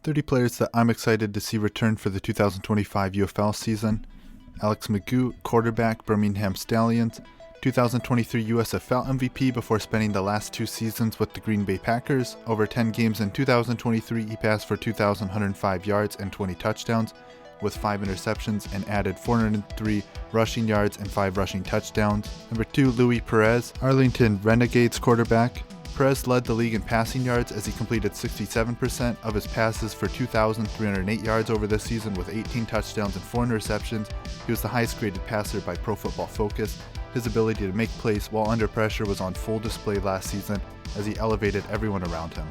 30 players that I'm excited to see return for the 2025 UFL season. Alex McGough, quarterback, Birmingham Stallions, 2023 USFL MVP before spending the last two seasons with the Green Bay Packers. Over 10 games in 2023, he passed for 2,105 yards and 20 touchdowns, with 5 interceptions, and added 403 rushing yards and 5 rushing touchdowns. Number 2, Perez, Arlington Renegades quarterback. Perez led the league in passing yards as he completed 67% of his passes for 2,308 yards over this season with 18 touchdowns and 4 interceptions. He was the highest graded passer by Pro Football Focus. His ability to make plays while under pressure was on full display last season as he elevated everyone around him.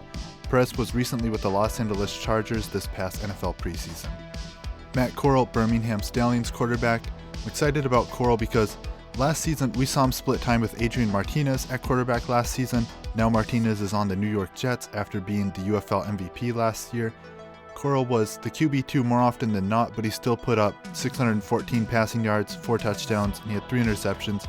Perez was recently with the Los Angeles Chargers this past NFL preseason. Matt Corral, Birmingham Stallions quarterback. I'm excited about Corral because last season we saw him split time with Adrian Martinez at quarterback last season. Now Martinez is on the New York Jets after being the UFL MVP last year. Corral was the QB2 more often than not, but he still put up 614 passing yards, 4 touchdowns, and he had 3 interceptions.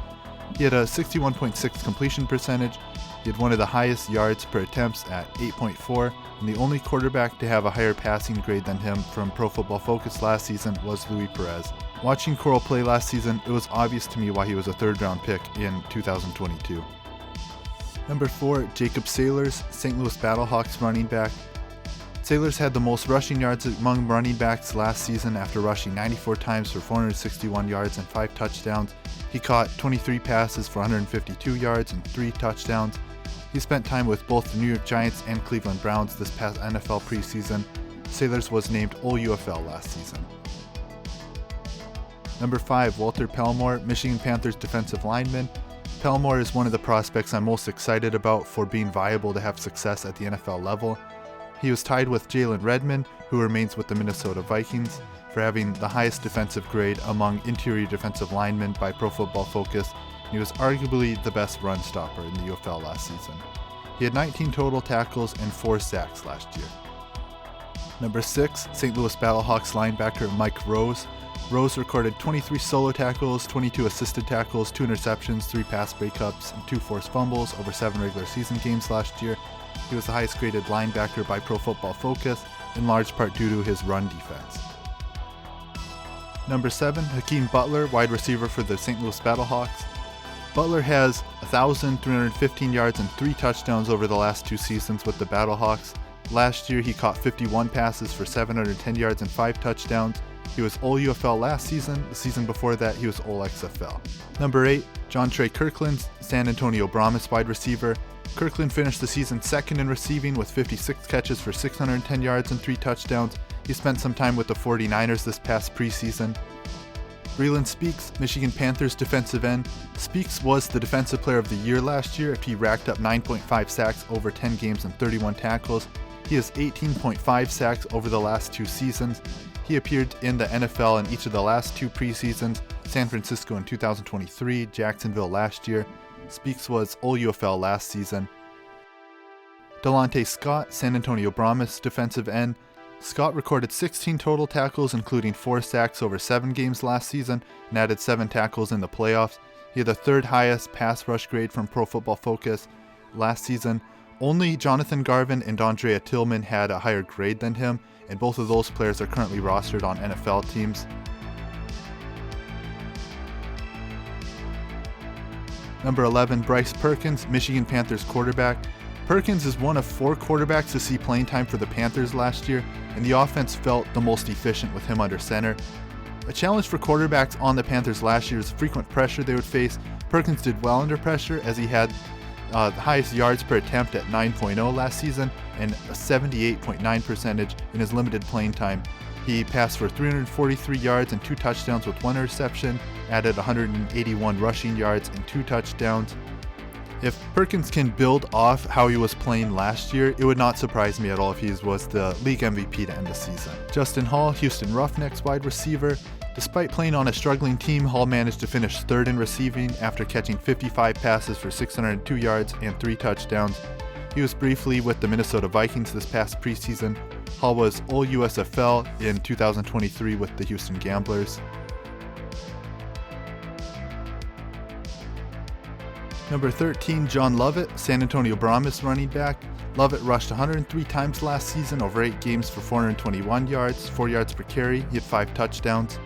He had a 61.6 completion percentage. He had one of the highest yards per attempts at 8.4, and the only quarterback to have a higher passing grade than him from Pro Football Focus last season was Perez. Watching Corral play last season, it was obvious to me why he was a third-round pick in 2022. Number 4, Jacob Saylors, St. Louis Battlehawks running back. Saylors had the most rushing yards among running backs last season after rushing 94 times for 461 yards and 5 touchdowns. He caught 23 passes for 152 yards and 3 touchdowns. He spent time with both the New York Giants and Cleveland Browns this past NFL preseason. Saylors was named All-UFL last season. Number 5, Walter Palmore, Michigan Panthers defensive lineman. Palmore is one of the prospects I'm most excited about for being viable to have success at the NFL level. He was tied with Jalen Redmond, who remains with the Minnesota Vikings, for having the highest defensive grade among interior defensive linemen by Pro Football Focus. He was arguably the best run stopper in the UFL last season. He had 19 total tackles and 4 sacks last year. Number 6, St. Louis Battlehawks linebacker Mike Rose. Rose recorded 23 solo tackles, 22 assisted tackles, 2 interceptions, 3 pass breakups, and 2 forced fumbles over 7 regular season games last year. He was the highest graded linebacker by Pro Football Focus, in large part due to his run defense. Number 7, Hakeem Butler, wide receiver for the St. Louis Battlehawks. Butler has 1,315 yards and 3 touchdowns over the last 2 seasons with the Battlehawks. Last year he caught 51 passes for 710 yards and 5 touchdowns. He was All-UFL last season. The season before that, he was All-XFL. Number 8, Jontre Kirklin, San Antonio Brahmas wide receiver. Kirklin finished the season second in receiving with 56 catches for 610 yards and 3 touchdowns. He spent some time with the 49ers this past preseason. Breeland Speaks, Michigan Panthers defensive end. Speaks was the Defensive Player of the Year last year after he racked up 9.5 sacks over 10 games and 31 tackles. He has 18.5 sacks over the last 2 seasons. He appeared in the NFL in each of the last 2 preseasons, San Francisco in 2023, Jacksonville last year. Speaks was All-UFL last season. Delontae Scott, San Antonio Brahmas defensive end. Scott recorded 16 total tackles, including 4 sacks over 7 games last season, and added 7 tackles in the playoffs. He had the 3rd highest pass rush grade from Pro Football Focus last season. Only Jonathan Garvin and Andrea Tillman had a higher grade than him, and both of those players are currently rostered on NFL teams. Number 11, Bryce Perkins, Michigan Panthers quarterback. Perkins is one of 4 quarterbacks to see playing time for the Panthers last year, and the offense felt the most efficient with him under center. A challenge for quarterbacks on the Panthers last year is frequent pressure they would face. Perkins did well under pressure as he had the highest yards per attempt at 9.0 last season and a 78.9 percentage in his limited playing time. He passed for 343 yards and 2 touchdowns with 1 interception, added 181 rushing yards and 2 touchdowns. If Perkins can build off how he was playing last year, it would not surprise me at all if he was the league MVP to end the season. Justin Hall, Houston Roughnecks wide receiver. Despite playing on a struggling team, Hall managed to finish 3rd in receiving after catching 55 passes for 602 yards and 3 touchdowns. He was briefly with the Minnesota Vikings this past preseason. Hall was All-USFL in 2023 with the Houston Gamblers. Number 13, John Lovett, San Antonio Brahmas running back. Lovett rushed 103 times last season over 8 games for 421 yards, 4 yards per carry. He had 5 touchdowns.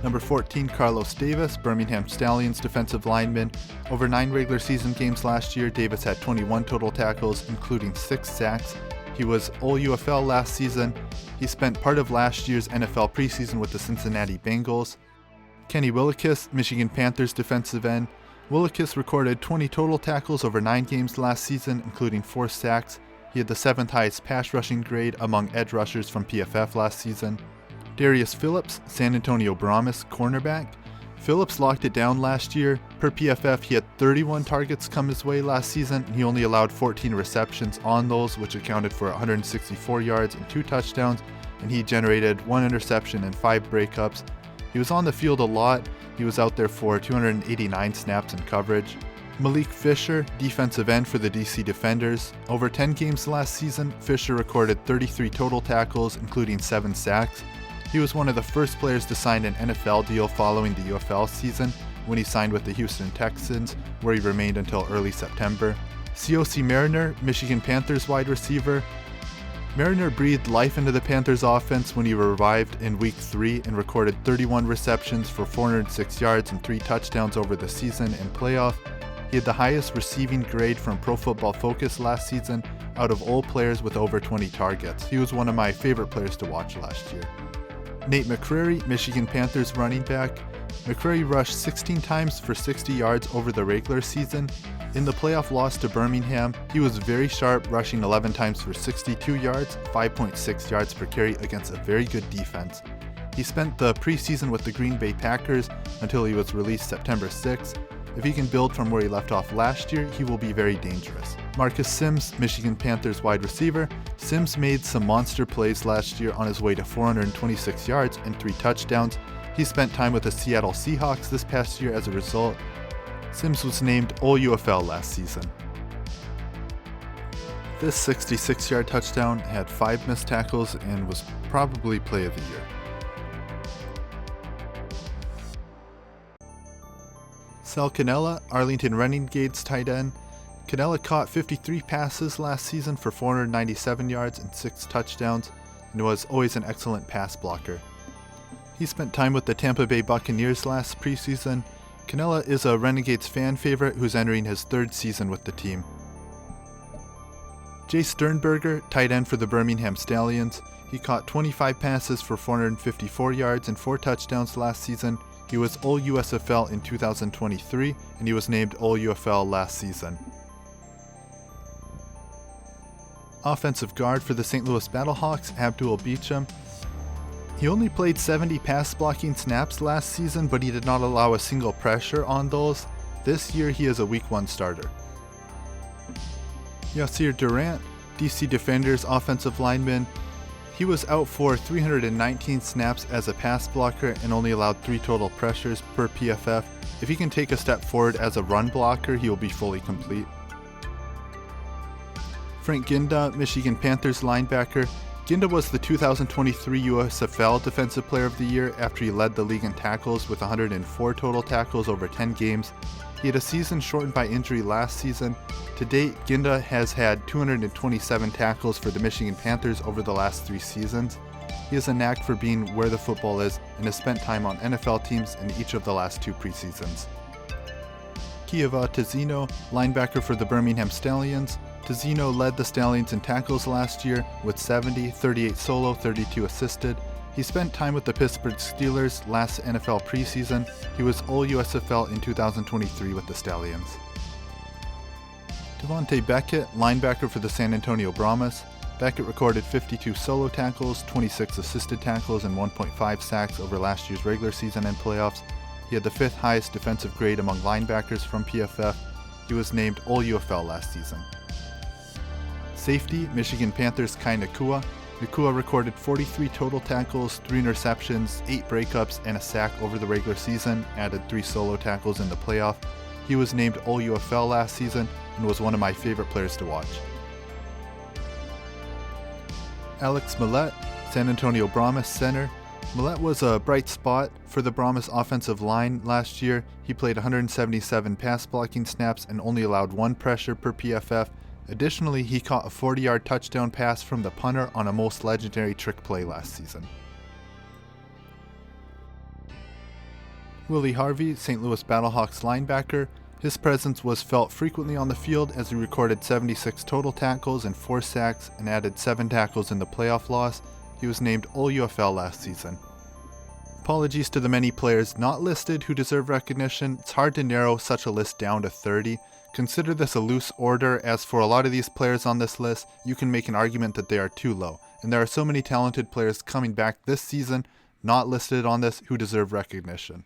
Number 14, Carlos Davis, Birmingham Stallions defensive lineman. Over 9 regular season games last year, Davis had 21 total tackles, including 6 sacks. He was All-UFL last season. He spent part of last year's NFL preseason with the Cincinnati Bengals. Kenny Willekes, Michigan Panthers defensive end. Willekes recorded 20 total tackles over 9 games last season, including 4 sacks. He had the 7th highest pass rushing grade among edge rushers from PFF last season. Darius Phillips, San Antonio Brahmas cornerback. Phillips locked it down last year. Per PFF, he had 31 targets come his way last season, and he only allowed 14 receptions on those, which accounted for 164 yards and 2 touchdowns, and he generated 1 interception and 5 breakups. He was on the field a lot. He was out there for 289 snaps in coverage. Malik Fisher, defensive end for the DC Defenders. Over 10 games last season, Fisher recorded 33 total tackles, including 7 sacks. He was one of the first players to sign an NFL deal following the UFL season when he signed with the Houston Texans, where he remained until early September. Siaosi Mariner, Michigan Panthers wide receiver. Mariner breathed life into the Panthers offense when he revived in Week 3 and recorded 31 receptions for 406 yards and 3 touchdowns over the season and playoff. He had the highest receiving grade from Pro Football Focus last season out of all players with over 20 targets. He was one of my favorite players to watch last year. Nate McCrary, Michigan Panthers running back. McCrary rushed 16 times for 60 yards over the regular season. In the playoff loss to Birmingham, he was very sharp, rushing 11 times for 62 yards, 5.6 yards per carry against a very good defense. He spent the preseason with the Green Bay Packers until he was released September 6th. If he can build from where he left off last year, he will be very dangerous. Marcus Sims, Michigan Panthers wide receiver. Sims made some monster plays last year on his way to 426 yards and 3 touchdowns. He spent time with the Seattle Seahawks this past year as a result. Sims was named All-UFL last season. This 66-yard touchdown had 5 missed tackles and was probably play of the year. Sal Cannella, Arlington Renegades tight end. Cannella caught 53 passes last season for 497 yards and 6 touchdowns, and was always an excellent pass blocker. He spent time with the Tampa Bay Buccaneers last preseason. Cannella is a Renegades fan favorite who's entering his 3rd season with the team. Jace Sternberger, tight end for the Birmingham Stallions. He caught 25 passes for 454 yards and 4 touchdowns last season. He was All-USFL in 2023, and he was named All-UFL last season. Offensive guard for the St. Louis Battlehawks, Abdul Beecham. He only played 70 pass blocking snaps last season, but he did not allow a single pressure on those. This year he is a Week 1 starter. Yasir Durant, DC Defenders offensive lineman. He was out for 319 snaps as a pass blocker and only allowed 3 total pressures per PFF. If he can take a step forward as a run blocker, he will be fully complete. Frank Ginda, Michigan Panthers linebacker. Ginda was the 2023 USFL Defensive Player of the Year after he led the league in tackles with 104 total tackles over 10 games. He had a season shortened by injury last season. To date, Ginda has had 227 tackles for the Michigan Panthers over the last 3 seasons. He has a knack for being where the football is and has spent time on NFL teams in each of the last 2 preseasons. Kieva Tizino, linebacker for the Birmingham Stallions. Tizino led the Stallions in tackles last year with 70, 38 solo, 32 assisted. He spent time with the Pittsburgh Steelers last NFL preseason. He was All-USFL in 2023 with the Stallions. Delontae Beckett, linebacker for the San Antonio Brahmas. Beckett recorded 52 solo tackles, 26 assisted tackles, and 1.5 sacks over last year's regular season and playoffs. He had the 5th highest defensive grade among linebackers from PFF. He was named All-UFL last season. Safety, Michigan Panthers Kai Nakua. Nakua recorded 43 total tackles, 3 interceptions, 8 breakups, and a sack over the regular season, added 3 solo tackles in the playoff. He was named All-UFL last season and was one of my favorite players to watch. Alex Malik, San Antonio Brahmas center. Malik was a bright spot for the Brahmas offensive line last year. He played 177 pass blocking snaps and only allowed 1 pressure per PFF. Additionally, he caught a 40-yard touchdown pass from the punter on a most legendary trick play last season. Willie Harvey, St. Louis Battlehawks linebacker. His presence was felt frequently on the field as he recorded 76 total tackles and 4 sacks and added 7 tackles in the playoff loss. He was named All-UFL last season. Apologies to the many players not listed who deserve recognition. It's hard to narrow such a list down to 30. Consider this a loose order, as for a lot of these players on this list, you can make an argument that they are too low. And there are so many talented players coming back this season, not listed on this, who deserve recognition.